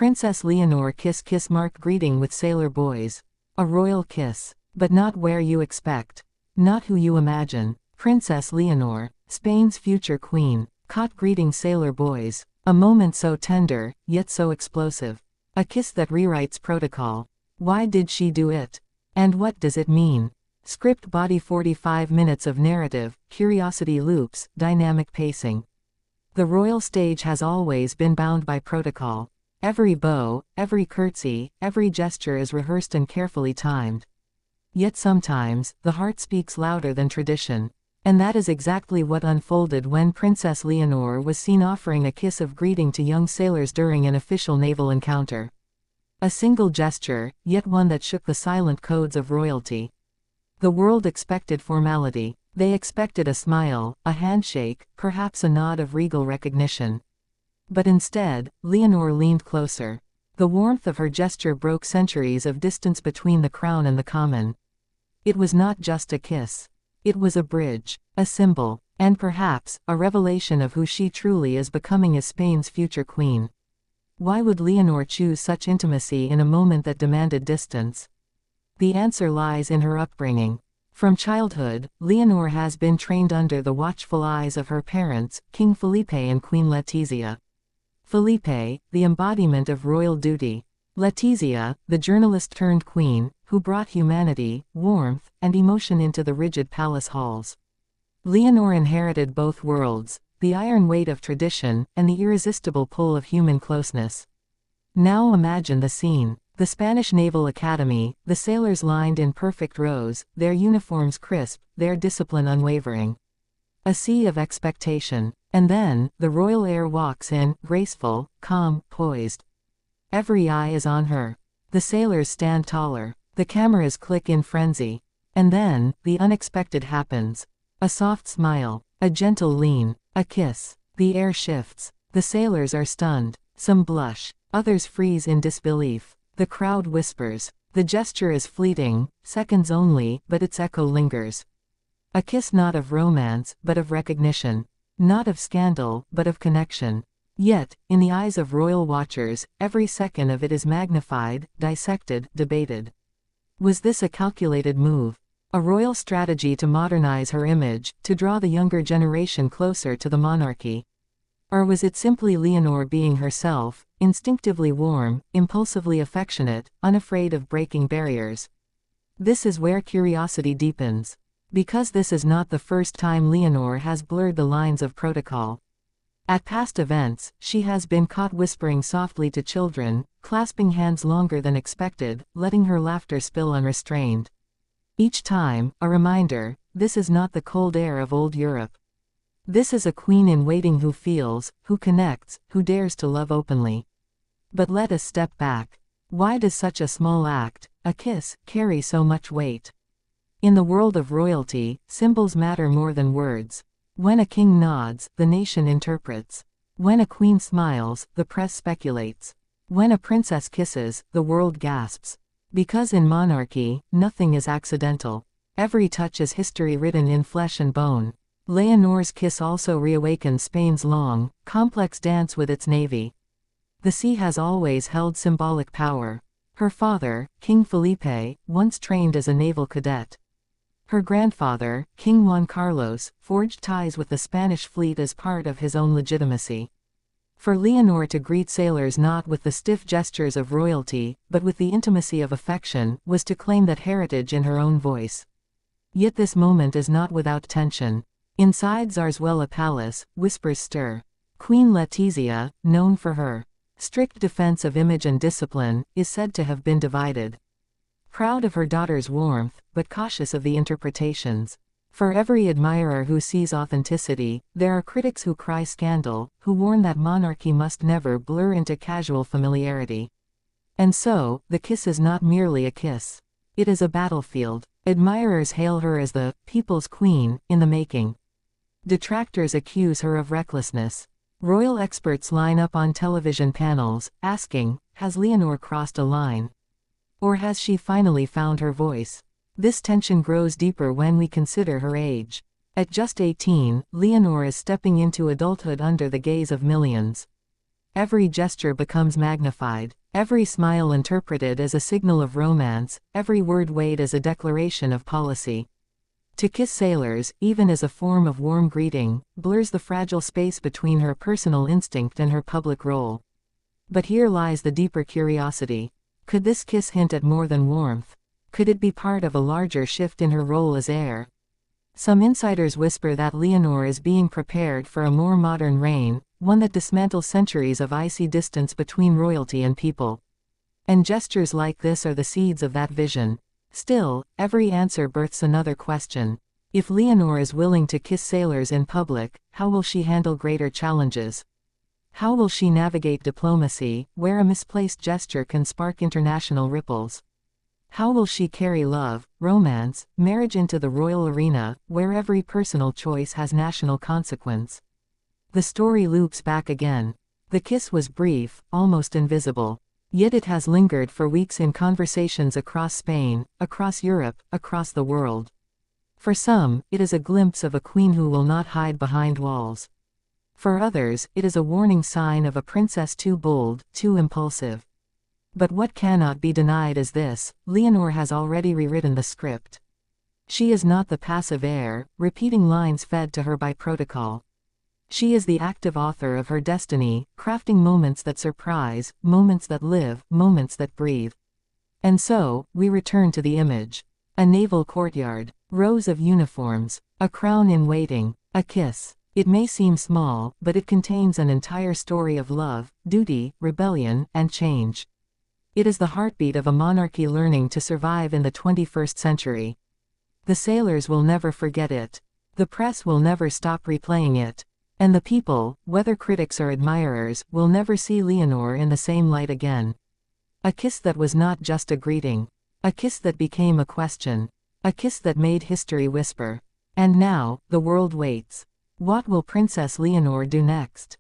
Princess Leonor kiss mark greeting with sailor boys. A royal kiss. But not where you expect. Not who you imagine. Princess Leonor, Spain's future queen, caught greeting sailor boys. A moment so tender, yet so explosive. A kiss that rewrites protocol. Why did she do it? And what does it mean? Script body 45 minutes of narrative, curiosity loops, dynamic pacing. The royal stage has always been bound by protocol. Every bow, every curtsy, every gesture is rehearsed and carefully timed. Yet sometimes, the heart speaks louder than tradition. And that is exactly what unfolded when Princess Leonor was seen offering a kiss of greeting to young sailors during an official naval encounter. A single gesture, yet one that shook the silent codes of royalty. The world expected formality. They expected a smile, a handshake, perhaps a nod of regal recognition. But instead, Leonor leaned closer. The warmth of her gesture broke centuries of distance between the crown and the common. It was not just a kiss. It was a bridge, a symbol, and perhaps, a revelation of who she truly is becoming as Spain's future queen. Why would Leonor choose such intimacy in a moment that demanded distance? The answer lies in her upbringing. From childhood, Leonor has been trained under the watchful eyes of her parents, King Felipe and Queen Letizia. Felipe, the embodiment of royal duty. Letizia, the journalist-turned-queen, who brought humanity, warmth, and emotion into the rigid palace halls. Leonor inherited both worlds, the iron weight of tradition, and the irresistible pull of human closeness. Now imagine the scene. The Spanish Naval Academy, the sailors lined in perfect rows, their uniforms crisp, their discipline unwavering. A sea of expectation. And then, the royal heir walks in, graceful, calm, poised. Every eye is on her. The sailors stand taller. The cameras click in frenzy. And then, the unexpected happens. A soft smile. A gentle lean. A kiss. The air shifts. The sailors are stunned. Some blush. Others freeze in disbelief. The crowd whispers. The gesture is fleeting, seconds only, but its echo lingers. A kiss not of romance, but of recognition. Not of scandal, but of connection. Yet, in the eyes of royal watchers, every second of it is magnified, dissected, debated. Was this a calculated move? A royal strategy to modernize her image, to draw the younger generation closer to the monarchy? Or was it simply Leonor being herself, instinctively warm, impulsively affectionate, unafraid of breaking barriers? This is where curiosity deepens. Because this is not the first time Leonor has blurred the lines of protocol. At past events, she has been caught whispering softly to children, clasping hands longer than expected, letting her laughter spill unrestrained. Each time, a reminder, this is not the cold air of old Europe. This is a queen in waiting who feels, who connects, who dares to love openly. But let us step back. Why does such a small act, a kiss, carry so much weight? In the world of royalty, symbols matter more than words. When a king nods, the nation interprets. When a queen smiles, the press speculates. When a princess kisses, the world gasps. Because in monarchy, nothing is accidental. Every touch is history written in flesh and bone. Leonor's kiss also reawakens Spain's long, complex dance with its navy. The sea has always held symbolic power. Her father, King Felipe, once trained as a naval cadet. Her grandfather, King Juan Carlos, forged ties with the Spanish fleet as part of his own legitimacy. For Leonor to greet sailors not with the stiff gestures of royalty, but with the intimacy of affection, was to claim that heritage in her own voice. Yet this moment is not without tension. Inside Zarzuela Palace, whispers stir. Queen Letizia, known for her strict defense of image and discipline, is said to have been divided. Proud of her daughter's warmth, but cautious of the interpretations. For every admirer who sees authenticity, there are critics who cry scandal, who warn that monarchy must never blur into casual familiarity. And so, the kiss is not merely a kiss. It is a battlefield. Admirers hail her as the people's queen, in the making. Detractors accuse her of recklessness. Royal experts line up on television panels, asking, has Leonor crossed a line? Or has she finally found her voice? This tension grows deeper when we consider her age. At just 18, Leonor is stepping into adulthood under the gaze of millions. Every gesture becomes magnified, every smile interpreted as a signal of romance, every word weighed as a declaration of policy. To kiss sailors, even as a form of warm greeting, blurs the fragile space between her personal instinct and her public role. But here lies the deeper curiosity. Could this kiss hint at more than warmth? Could it be part of a larger shift in her role as heir? Some insiders whisper that Leonor is being prepared for a more modern reign, one that dismantles centuries of icy distance between royalty and people. And gestures like this are the seeds of that vision. Still, every answer births another question. If Leonor is willing to kiss sailors in public, how will she handle greater challenges? How will she navigate diplomacy, where a misplaced gesture can spark international ripples? How will she carry love, romance, marriage into the royal arena, where every personal choice has national consequence? The story loops back again. The kiss was brief, almost invisible. Yet it has lingered for weeks in conversations across Spain, across Europe, across the world. For some, it is a glimpse of a queen who will not hide behind walls. For others, it is a warning sign of a princess too bold, too impulsive. But what cannot be denied is this: Leonor has already rewritten the script. She is not the passive heir, repeating lines fed to her by protocol. She is the active author of her destiny, crafting moments that surprise, moments that live, moments that breathe. And so, we return to the image. A naval courtyard, rows of uniforms, a crown in waiting, a kiss. It may seem small, but it contains an entire story of love, duty, rebellion, and change. It is the heartbeat of a monarchy learning to survive in the 21st century. The sailors will never forget it. The press will never stop replaying it. And the people, whether critics or admirers, will never see Leonor in the same light again. A kiss that was not just a greeting. A kiss that became a question. A kiss that made history whisper. And now, the world waits. What will Princess Leonor do next?